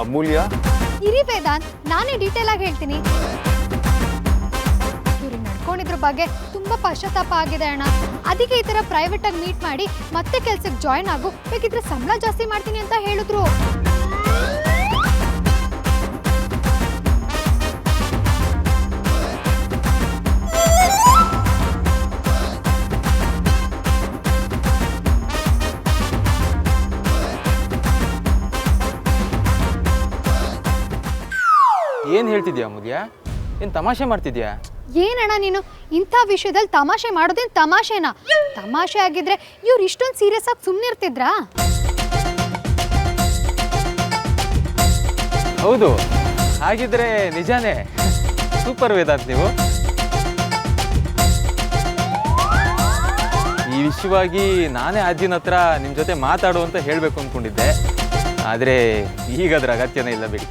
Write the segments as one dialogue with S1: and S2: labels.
S1: ಅಮೂಲ್ಯ
S2: ಇರಿ ವೇದಾಂತ್, ನಾನೇ ಡೀಟೇಲ್ ಆಗಿ ಹೇಳ್ತೀನಿ. ಇವ್ರು ನಡ್ಕೊಂಡಿದ್ರ ಬಗ್ಗೆ ತುಂಬಾ ಪಶ್ಚಾತ್ತಾಪ ಆಗಿದೆ ಅಣ್ಣ. ಅದಕ್ಕೆ ಈ ತರ ಪ್ರೈವೇಟ್ ಆಗಿ ಮೀಟ್ ಮಾಡಿ ಮತ್ತೆ ಕೆಲ್ಸಕ್ಕೆ ಜಾಯ್ನ್ ಆಗು, ಬೇಕಿದ್ರೆ ಸಂಬಳ ಜಾಸ್ತಿ ಮಾಡ್ತೀನಿ ಅಂತ ಹೇಳಿದ್ರು.
S3: ಏನು ಹೇಳ್ತಿದ್ಯಾ ಅಮೂಲ್ಯ? ಏನು ತಮಾಷೆ ಮಾಡ್ತಿದ್ಯಾ?
S2: ಏನಣ್ಣ ನೀನು ಇಂಥ ವಿಷಯದಲ್ಲಿ ತಮಾಷೆ ಮಾಡೋದೇನು ತಮಾಷೆನಾ? ತಮಾಷೆ ಆಗಿದ್ರೆ ಇವ್ರು ಇಷ್ಟೊಂದು ಸೀರಿಯಸ್ ಆಗಿ ಸುಮ್ಮನೆ ಇರ್ತಿದ್ರಾ?
S3: ಹೌದು, ಹಾಗಿದ್ರೆ ನಿಜಾನೇ. ಸೂಪರ್ ವೇದಾಂತ್ ನೀವು. ಈ ವಿಷಯವಾಗಿ ನಾನೇ ಅಜ್ಜಿನ ಹತ್ರ ನಿಮ್ಮ ಜೊತೆ ಮಾತಾಡು ಅಂತ ಹೇಳಬೇಕು ಅಂದ್ಕೊಂಡಿದ್ದೆ, ಆದರೆ ಈಗ ಅದರ ಅಗತ್ಯನೇ ಇಲ್ಲ ಬಿಡಿ.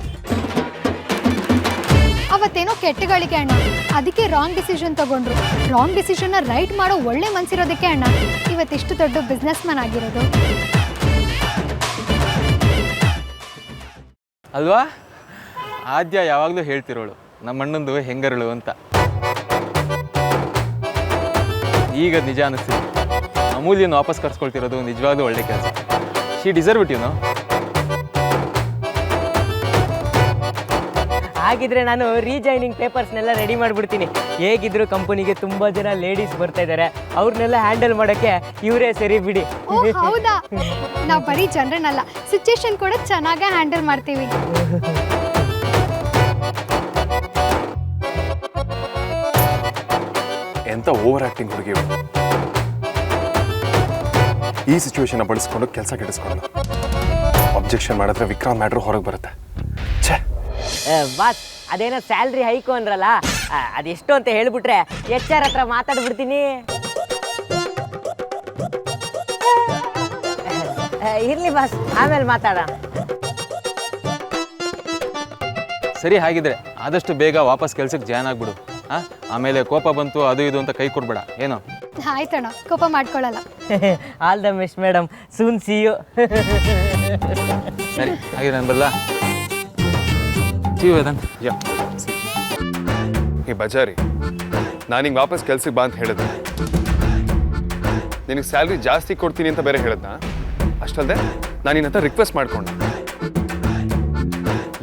S2: ಅವತ್ತೇನೋ ಕೆಟ್ಟಗಳಿಗೆ ಅಣ್ಣ, ಅದಕ್ಕೆ ರಾಂಗ್ ಡಿಸಿಷನ್ ತಗೊಂಡ್ರು. ರಾಂಗ್ ಡಿಸಿಷನ್ನ ರೈಟ್ ಮಾಡೋ ಒಳ್ಳೆ ಮನ್ಸಿರೋದಕ್ಕೆ ಅಣ್ಣ ಇವತ್ತಿಷ್ಟು ದೊಡ್ಡ ಬಿಸ್ನೆಸ್ ಮ್ಯಾನ್ ಆಗಿರೋದು
S3: ಅಲ್ವಾ? ಆದ್ಯ ಯಾವಾಗಲೂ ಹೇಳ್ತಿರೋಳು ನಮ್ಮ ಅಣ್ಣಂದು ಹೆಂಗರಳು ಅಂತ. ಈಗ ನಿಜ ಅನ್ನಿಸ್ತಿದೆ, ಅಮೂಲ್ಯನ ವಾಪಸ್ ಕರ್ಸ್ಕೊಳ್ತಿರೋದು ನಿಜವಾಗ್ಲೂ ಒಳ್ಳೆ ಕೆಲಸ. She deserve it, YONO.
S4: ಹಾಗಿದ್ರೆ ನಾನು ರೀಜಾಯ್ನಿಂಗ್ ಪೇಪರ್ಸ್ನೆಲ್ಲ ರೆಡಿ ಮಾಡಿಬಿಡ್ತೀನಿ. ಹೇಗಿದ್ರು ಕಂಪನಿಗೆ ತುಂಬ ಜನ ಲೇಡೀಸ್ ಬರ್ತಾ ಇದ್ದಾರೆ, ಅವ್ರನ್ನೆಲ್ಲ ಹ್ಯಾಂಡಲ್ ಮಾಡೋಕ್ಕೆ ಇವರೇ ಸರಿ ಬಿಡಿ.
S2: ಓ ಹೌದಾ? ನಾವು ಬರೀ ಜನರನ್ನಲ್ಲ, ಸಿಚುಯೇಷನ್ ಕೂಡ ಚೆನ್ನಾಗೇ ಹ್ಯಾಂಡಲ್ ಮಾಡ್ತೀವಿ.
S1: ಎಂತ ಓವರ್ ಆಕ್ಟಿಂಗ್ ಹುಡುಗಿ. ಈ ಸಿಚುವೇಶನ್ ಬಳಸ್ಕೊಂಡು ಕೆಲಸ ಕೆಡಿಸ್ಕೊಂಡು ಅಬ್ಜೆಕ್ಷನ್ ಮಾಡಿದ್ರೆ ವಿಕ್ರಾಂತ್ ಮ್ಯಾಟ್ರ್ ಹೊರಗೆ ಬರುತ್ತೆ. ಛೇ
S4: ಬಾಸ್, ಅದೇನೋ ಸ್ಯಾಲ್ರಿ ಹೈಕು ಅಂದ್ರಲ್ಲ, ಅದೆಷ್ಟು ಅಂತ ಹೇಳ್ಬಿಟ್ರೆ HR ಹತ್ರ ಮಾತಾಡ್ಬಿಡ್ತೀನಿ. ಇರ್ಲಿ ಬಾಸ್, ಆಮೇಲೆ ಮಾತಾಡೋಣ.
S3: ಸರಿ, ಹಾಗಿದ್ರೆ ಆದಷ್ಟು ಬೇಗ ವಾಪಸ್ ಕೆಲ್ಸಕ್ಕೆ ಜಾಯ್ನ್ ಆಗ್ಬಿಡು. ಆಮೇಲೆ ಕೋಪ ಬಂತು ಅದು ಇದು ಅಂತ ಕೈ ಕೊಡ್ಬೇಡ, ಏನೋ.
S2: ಆಯ್ತಣ್ಣ, ಕೋಪ ಮಾಡ್ಕೊಳ್ಳಲ್ಲ.
S4: All the best madam, soon see you.
S3: ಸರಿ, ಹಾಗೆ ನಾನು ಬರಲ್ಲ. ವೇದಾಂತ್.
S1: ಯಾ ಈ ಬಜಾರಿ ನಾನು ಹಿಂಗೆ ವಾಪಸ್ ಕೆಲ್ಸಕ್ಕೆ ಬಾ ಅಂತ ಹೇಳಿದೆ. ನಿನಗೆ ಸ್ಯಾಲ್ರಿ ಜಾಸ್ತಿ ಕೊಡ್ತೀನಿ ಅಂತ ಬೇರೆ ಹೇಳಿದ್ನ. ಅಷ್ಟಲ್ಲದೆ ನಾನು ನಿನ್ನ ಹತ್ರ ರಿಕ್ವೆಸ್ಟ್ ಮಾಡ್ಕೊಂಡೆ.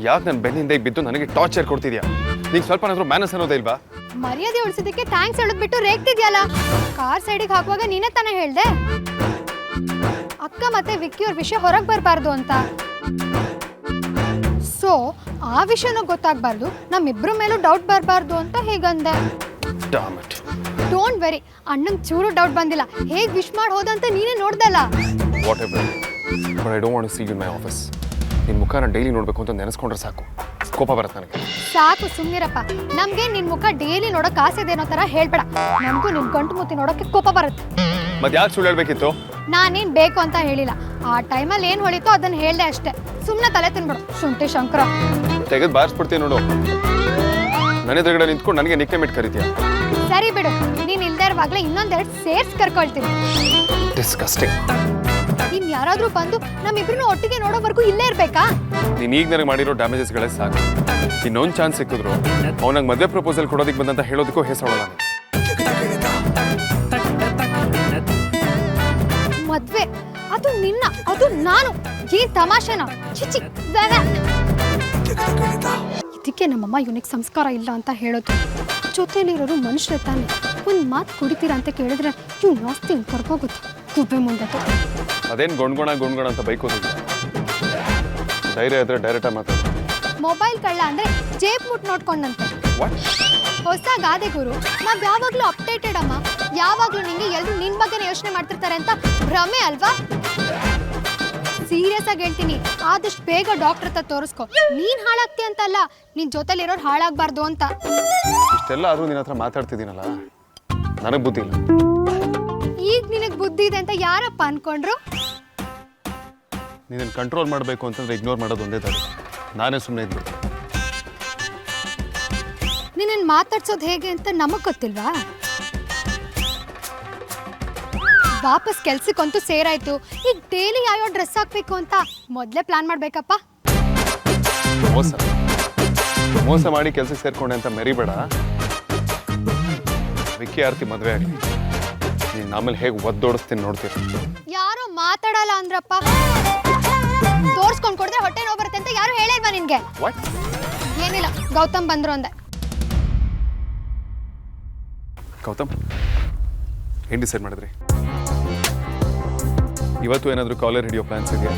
S1: ಯಾಕೆ ನನ್ನ ಬೆನ್ನಿಂದ ಬಿದ್ದು ನನಗೆ ಟಾರ್ಚರ್ ಕೊಡ್ತಿದ್ಯಾ? ನಿಂಗೆ ಸ್ವಲ್ಪ ನಾದ್ರೂ ಮ್ಯಾನಸ್ ಅನ್ನೋದೇ ಇಲ್ವಾ?
S2: ಮರ್ಯಾದೆ ಉಳಿಸೋದಕ್ಕೆ ಥ್ಯಾಂಕ್ಸ್ ಹೇಳೋದ್ಬಿಟ್ಟು ರೇಗ್ತಿದ್ಯಲ್ಲ. ಕಾರ್ ಸೈಡಿಗೆ ಹಾಕುವಾಗ ನೀನೇ ತಾನೇ ಹೇಳ್ದೆ ಅಕ್ಕ ಮತ್ತೆ ವಿಕ್ಕಿ ಅವ್ರ ವಿಷಯ ಹೊರಗೆ ಬರಬಾರ್ದು ಅಂತ. ಸೊ ಆ ವಿಷಯನೂ ಗೊತ್ತಾಗಬಾರ್ದು, ನಮ್ಮಿಬ್ರ ಮೇಲೂ ಡೌಟ್ ಬರಬಾರ್ದು ಅಂತ ಹೇಗಂದೆ. ಡೋಂಟ್ ವೆರಿ, ಅಣ್ಣಂಗೆ ಚೂರು ಡೌಟ್ ಬಂದಿಲ್ಲ. ಹೇಗೆ ವಿಶ್ ಮಾಡಿ ಹೋದಂತ ನೀನೇ ನೋಡ್ದಲ್ಲ.
S1: Whatever, but I don't want to see you in my office. ನಿನ್ನ ಮುಖನ ಡೈಲಿ ನೋಡಬೇಕು ಅಂತ ನೆನೆಸ್ಕೊಂಡ್ರೆ ಸಾಕು, ಕೋಪ ಬರುತ್ತೆ ನನಗೆ.
S2: ಸಾಕು ಸುಮ್ಮನಿರಪ್ಪ. ನಮಗೆ ನಿನ್ನ ಮುಖ ಡೈಲಿ ನೋಡೋಕೆ ಆಸೆ ಇದೆ ಅನ್ನೋ ಥರ ಹೇಳ್ಬೇಡ. ನಮಗೂ ನಿನ್ನ ಗಂಟು ಮೂತಿ ನೋಡೋಕ್ಕೆ ಕೋಪ ಬರುತ್ತೆ.
S1: ಮತ್ತೆ ಯಾಕೆ ಸುಳ್ಳು ಹೇಳ್ಬೇಕಿತ್ತು?
S2: ನಾನೇನು ಬೇಕು ಅಂತ ಹೇಳಿಲ್ಲ. ಆ ಟೈಮಲ್ಲಿ ಏನು ಹೊಳಿತೋ ಅದನ್ನು ಹೇಳ್ದೆ ಅಷ್ಟೇ. ಸುಮ್ಮನೆ ತಲೆ ತಿನ್ಬಿಡು ಶುಂಠಿ ಶಂಕರ.
S1: ತೆಗೆದು ಬಾರಿಸ್ಬಿಡ್ತೀನಿ ನೋಡು. ನನ್ನ ಎದುರುಗಡೆ ನಿಂತ್ಕೊಂಡು ನನಗೆ ನಿಕ್ನೇಮ್ ಇಟ್ಟು ಕರಿತೀಯ?
S2: ಸರಿ ಬಿಡು, ನೀನು ಇಲ್ದೇ ಇರುವಾಗಲೇ ಇನ್ನೊಂದೆರಡು ಸೇರ್ಸ್ ಕರ್ಕೊಳ್ತೀನಿ.
S1: ಡಿಸ್ಕಸ್ಟಿಂಗ್.
S2: ಇನ್ ಯಾರಾದ್ರೂ ಬಂದು ನಮ್ಮಿಬ್ರನ್ನ ಒಟ್ಟಿಗೆ ನೋಡೋವರೆಗೂ ಇಲ್ಲೇ ಇರ್ಬೇಕಾ?
S1: ನೀನು ಈಗ ನನಗೆ ಮಾಡಿರೋ ಡ್ಯಾಮೇಜಸ್ಗಳೇ ಸಾಕು. ಇನ್ನೊಂದು ಚಾನ್ಸ್ ಸಿಕ್ಕಿದ್ರು ಅವನಾಗ ಮದುವೆ ಪ್ರಪೋಸಲ್ ಕೊಡೋದಕ್ಕೆ ಬಂದಂತ ಹೇಳೋದಕ್ಕೂ ಹೆಸರೋಲ್ಲ.
S2: ಮದ್ವೆ ಅದು ನಿನ್ನ, ಅದು ನಾನು. ಏನ್ ತಮಾಷೆನಾ? ಚಿಚಿ. ಇದಕ್ಕೆ ನಮ್ಮಮ್ಮ ಇವನಿಗೆ ಸಂಸ್ಕಾರ ಇಲ್ಲ ಅಂತ ಹೇಳೋದು. ಜೊತೆಲಿರೋರು ಮನುಷ್ಯರೇ ತಾನೆ. ಒಂದು ಮಾತು ಕುಡಿತೀರಾ ಅಂತ ಕೇಳಿದ್ರೆ ಇವ್ ನಾಸ್ತಿ ಕರ್ಕೋಗುತ್ತೆ ಕುಬ್ಬೆ ಮುಂದೆ.
S1: ಅದೇನು ಗುಣ್ಗುಣ ಅಂತ ಬೈಕೋದಿಲ್ಲ. ಧೈರ್ಯ ಇದ್ರೆ ಡೈರೆಕ್ಟಾಗಿ ಮಾತಾಡ.
S2: ಮೊಬೈಲ್ ಕಳ್ಳ ಅಂದ್ರೆ ಜೇಬ್ ಮುಟ್ ನೋಡ್ಕೊಂಡಂತೆ. ಹೊಸ ಗಾದೆ ಗುರು, ನಾವ್ ಯಾವಾಗ್ಲೂ ಅಪ್ಡೇಟೆಡ್ ಅಮ್ಮ. ಯಾವಾಗ್ಲೂ ನಿಂಗೆ ಎಲ್ರು ನಿನ್ ಬಗ್ಗೆನೇ ಯೋಚನೆ ಮಾಡ್ತಿರ್ತಾರೆ ಅಂತ ಭ್ರಮೆ ಅಲ್ವಾ? ಸೀರಿಯಸ್ ಆಗಿ ಹೇಳ್ತೀನಿ, ಆದಷ್ಟು ಬೇಗ ಡಾಕ್ಟರ್ ಹತ್ರ ತೋರಿಸ್ಕೊ. ನೀನ್ ಹಾಳಾಗ್ತಿ ಅಂತಲ್ಲ, ನಿನ್ ಜೊತೆಲಿರೋರು ಹಾಳಾಗ್ಬಾರ್ದು ಅಂತ.
S1: ಇಷ್ಟೆಲ್ಲ ಆದ್ರೂ ನಿನ್ನ ಹತ್ರ ಮಾತಾಡ್ತಿದ್ದೀನಲ್ಲ, ನನಗೆ ಬುದ್ಧಿ ಇಲ್ಲ.
S2: ಈಗ ನಿನಗ್ ಬುದ್ಧಿ ಇದೆ ಅಂತ ಯಾರಪ್ಪ ಅನ್ಕೊಂಡ್ರು?
S1: ನೀನನ್ನು ಕಂಟ್ರೋಲ್ ಮಾಡಬೇಕು ಅಂತಂದ್ರೆ ಇಗ್ನೋರ್ ಮಾಡೋದು ಒಂದೇ ದಾರಿ. ನಾನೇ ಸುಮ್ಮನೆ ಇದ್ಬಿಡ್ತೀನಿ.
S2: ನಿನ್ನನ್ನು ಮಾತಾಡ್ಸೋದು ಹೇಗೆ ಅಂತ ನಮಗ್ ಗೊತ್ತಿಲ್ವಾ? ವಾಪಸ್ ಕೆಲ್ಸಕ್ಕಂತೂ ಸೇರಾಯ್ತು. ಈಗ ಡೈಲಿ ಯಾವ ಡ್ರೆಸ್ ಹಾಕ್ಬೇಕು ಅಂತ ಮೊದಲೇ ಪ್ಲಾನ್ ಮಾಡ್ಬೇಕಪ್ಪ.
S1: ಮೋಸ ಮೋಸ ಮಾಡಿ ಕೆಲಸಕ್ಕೆ ಸೇರ್ಕೊಂಡೆ ಅಂತ ಮೆರಿಬೇಡ. ವಿಕ್ಕಿ ಆರ್ತಿ ಮದುವೆ ಆಗಲಿ, ನೀನು ಆಮೇಲೆ ಹೇಗೆ ಒದ್ದೋಡಿಸ್ತೀನಿ ನೋಡ್ತೀರ.
S2: ಯಾರೋ ಮಾತಾಡಲ್ಲ ಅಂದ್ರಪ್ಪ. ತೋರ್ಸ್ಕೊಂಡ್ ಕೊಡಿದ್ರೆ ಹೊಟ್ಟೆ ನೋವು ಬರುತ್ತೆ ಅಂತ ಯಾರು ಹೇಳಿಲ್ವಾ ನಿನ್ಗೆ?
S1: ವಾಟ್?
S2: ಏನಿಲ್ಲ, ಗೌತಮ್ ಬಂದ್ರು ಅಂದೆ.
S1: ಗೌತಮ್, ಏನು ಡಿಸೈಡ್ ಮಾಡಿದ್ರಿ? ಇವತ್ತು ಏನಾದರೂ ಕಾಲರ್ ಹಿಡಿಯೋ ಪ್ಲಾನ್ಸ್ ಇದೆಯಾ?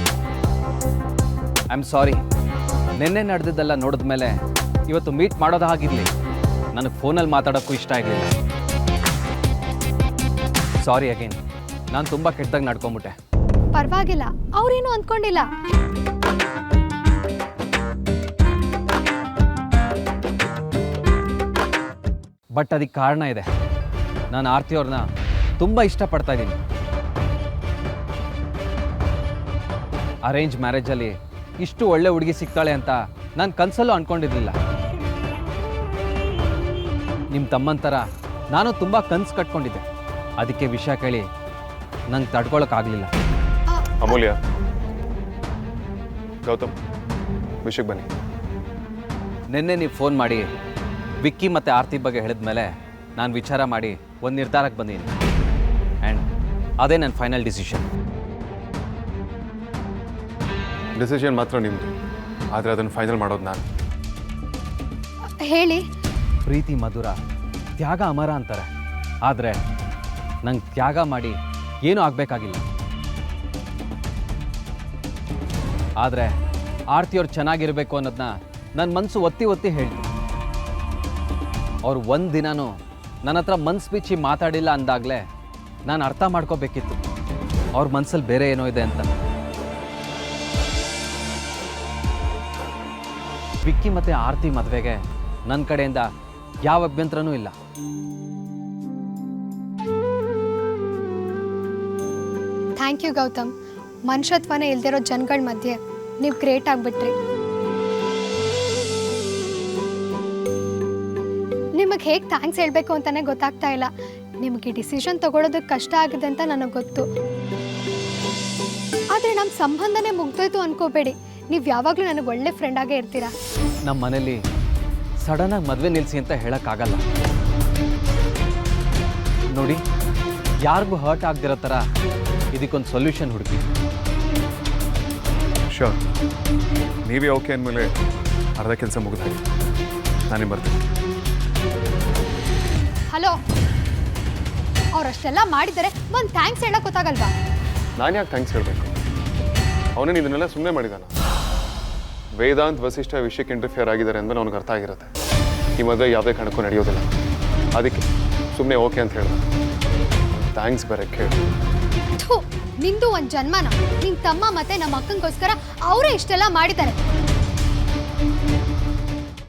S5: ಐ ಆಮ್ ಸಾರಿ, ನಿನ್ನೆ ನಡೆದಿದ್ದೆಲ್ಲ ನೋಡಿದ ಮೇಲೆ ಇವತ್ತು ಮೀಟ್ ಮಾಡೋದು ಹಾಗಿರಲಿ, ನನಗೆ ಫೋನಲ್ಲಿ ಮಾತಾಡೋಕ್ಕೂ ಇಷ್ಟ ಆಗಲಿಲ್ಲ. ಸಾರಿ ಅಗೇನ್, ನಾನು ತುಂಬ ಕೆಟ್ಟದಾಗಿ ನಡ್ಕೊಂಬಿಟ್ಟೆ.
S2: ಪರವಾಗಿಲ್ಲ, ಅವ್ರೇನು ಅಂದ್ಕೊಂಡಿಲ್ಲ.
S5: ಬಟ್ ಅದಕ್ಕೆ ಕಾರಣ ಇದೆ. ನಾನು ಆರ್ತಿ ಅವ್ರನ್ನ ತುಂಬ ಇಷ್ಟಪಡ್ತಾ ಇದ್ದೀನಿ. ಅರೇಂಜ್ ಮ್ಯಾರೇಜಲ್ಲಿ ಇಷ್ಟು ಒಳ್ಳೆ ಹುಡುಗಿ ಸಿಗ್ತಾಳೆ ಅಂತ ನಾನು ಕನಸಲ್ಲೂ ಅಂದ್ಕೊಂಡಿರಲಿಲ್ಲ. ನಿಮ್ಮ ತಮ್ಮಂತರ ನಾನು ತುಂಬ ಕನಸು ಕಟ್ಕೊಂಡಿದ್ದೆ. ಅದಕ್ಕೆ ವಿಷಯ ಕೇಳಿ ನಂಗೆ ತಡ್ಕೊಳಕ್ಕಾಗಲಿಲ್ಲ.
S1: ಅಮೂಲ್ಯ, ಗೌತಮ್, ವಿಷಯಕ್ಕೆ ಬನ್ನಿ.
S5: ನಿನ್ನೆ ನೀವು ಫೋನ್ ಮಾಡಿ ವಿಕ್ಕಿ ಮತ್ತು ಆರ್ತಿ ಬಗ್ಗೆ ಹೇಳಿದ್ಮೇಲೆ ನಾನು ವಿಚಾರ ಮಾಡಿ ಒಂದು ನಿರ್ಧಾರಕ್ಕೆ ಬಂದಿದ್ದೀನಿ. ಆ್ಯಂಡ್ ಅದೇ ನನ್ನ ಫೈನಲ್ ಡಿಸಿಷನ್.
S1: ಡಿಸಿಷನ್ ಮಾತ್ರ ನಿಮ್ಮದು, ಆದರೆ ಅದನ್ನು ಫೈನಲ್ ಮಾಡೋದು ನಾನು.
S2: ಹೇಳಿ.
S5: ಪ್ರೀತಿ ಮಧುರ, ತ್ಯಾಗ ಅಮರ ಅಂತಾರೆ. ಆದರೆ ನಂಗೆ ತ್ಯಾಗ ಮಾಡಿ ಏನೂ ಆಗಬೇಕಾಗಿಲ್ಲ. ಆದರೆ ಆರ್ತಿಯವ್ರು ಚೆನ್ನಾಗಿರಬೇಕು ಅನ್ನೋದನ್ನ ನನ್ನ ಮನಸ್ಸು ಒತ್ತಿ ಒತ್ತಿ ಹೇಳ್ತೀನಿ. ಅವ್ರು ಒಂದು ದಿನನೂ ನನ್ನ ಹತ್ರ ಮನ್ಸು ಬಿಚ್ಚಿ ಮಾತಾಡಿಲ್ಲ ಅಂದಾಗಲೇ ನಾನು ಅರ್ಥ ಮಾಡ್ಕೋಬೇಕಿತ್ತು ಅವ್ರ ಮನಸ್ಸಲ್ಲಿ ಬೇರೆ ಏನೋ ಇದೆ ಅಂತ. ವಿಕ್ಕಿ ಮತ್ತು ಆರ್ತಿ ಮದುವೆಗೆ ನನ್ನ ಕಡೆಯಿಂದ ಯಾವ ಅಭ್ಯಂತರನೂ ಇಲ್ಲ.
S2: Thank you Gautam. ಮನುಷ್ಯತ್ವನೇ ಇಲ್ದಿರೋ ಜನಗಳ ಮಧ್ಯೆ ನೀವು ಗ್ರೇಟ್ ಆಗಿಬಿಟ್ರಿ. ನಿಮಗೆ ಹೇಗೆ ಥ್ಯಾಂಕ್ಸ್ ಹೇಳಬೇಕು ಅಂತಲೇ ಗೊತ್ತಾಗ್ತಾ ಇಲ್ಲ. ನಿಮಗೆ ಡಿಸಿಷನ್ ತಗೊಳ್ಳೋದಕ್ಕೆ ಕಷ್ಟ ಆಗಿದೆ ಅಂತ ನನಗೆ ಗೊತ್ತು. ಆದರೆ ನಮ್ಮ ಸಂಬಂಧನೇ ಮುಗ್ದೋಯ್ತು ಅನ್ಕೋಬೇಡಿ. ನೀವು ಯಾವಾಗಲೂ ನನಗೆ ಒಳ್ಳೆ ಫ್ರೆಂಡಾಗೇ ಇರ್ತೀರಾ.
S5: ನಮ್ಮ ಮನೇಲಿ ಸಡನ್ನಾಗಿ ಮದುವೆ ನಿಲ್ಲಿಸಿ ಅಂತ ಹೇಳೋಕ್ಕಾಗಲ್ಲ. ನೋಡಿ, ಯಾರಿಗೂ ಹರ್ಟ್ ಆಗದಿರೋ ಥರ ಇದಕ್ಕೊಂದು ಸೊಲ್ಯೂಷನ್ ಹುಡುಕಿ.
S1: ಶೋರ್, ನೀವೇ ಓಕೆ ಅಂದಮೇಲೆ ಅರ್ಧ ಕೆಲಸ ಮುಗಿದಾಗಿ ನಾನೇ ಬರ್ತೀನಿ.
S2: ಹಲೋ, ಅವರಷ್ಟೆಲ್ಲ ಮಾಡಿದರೆ ಒಂದು ಥ್ಯಾಂಕ್ಸ್ ಹೇಳಕ್ಕೆ ಗೊತ್ತಾಗಲ್ವಾ?
S1: ನಾನು ಯಾಕೆ ಥ್ಯಾಂಕ್ಸ್ ಹೇಳಬೇಕು? ಅವನೇನು ಇದನ್ನೆಲ್ಲ ಸುಮ್ಮನೆ ಮಾಡಿದಾನ. ವೇದಾಂತ್ ವಸಿಷ್ಠ ವಿಷಯಕ್ಕೆ ಇಂಟರ್ಫಿಯರ್ ಆಗಿದ್ದಾರೆ ಅಂತ ಅವ್ನಿಗೆ ಅರ್ಥ ಆಗಿರುತ್ತೆ. ಈ ಮದುವೆ ಯಾವುದೇ ಕಾರಣಕ್ಕೂ ನಡೆಯೋದಿಲ್ಲ. ಅದಕ್ಕೆ ಸುಮ್ಮನೆ ಓಕೆ ಅಂತ ಹೇಳಿದ. ಥ್ಯಾಂಕ್ಸ್ ಬರಕ್ಕೆ ಹೇಳಿ.
S2: ನಿಂದು ಒಂದು ಜನ್ಮನ. ನಿನ್ನ ತಮ್ಮ ಮತ್ತೆ ನಮ್ಮ ಅಕ್ಕಂಗೋಸ್ಕರ ಅವರೇ ಇಷ್ಟೆಲ್ಲ ಮಾಡಿದ್ದಾರೆ.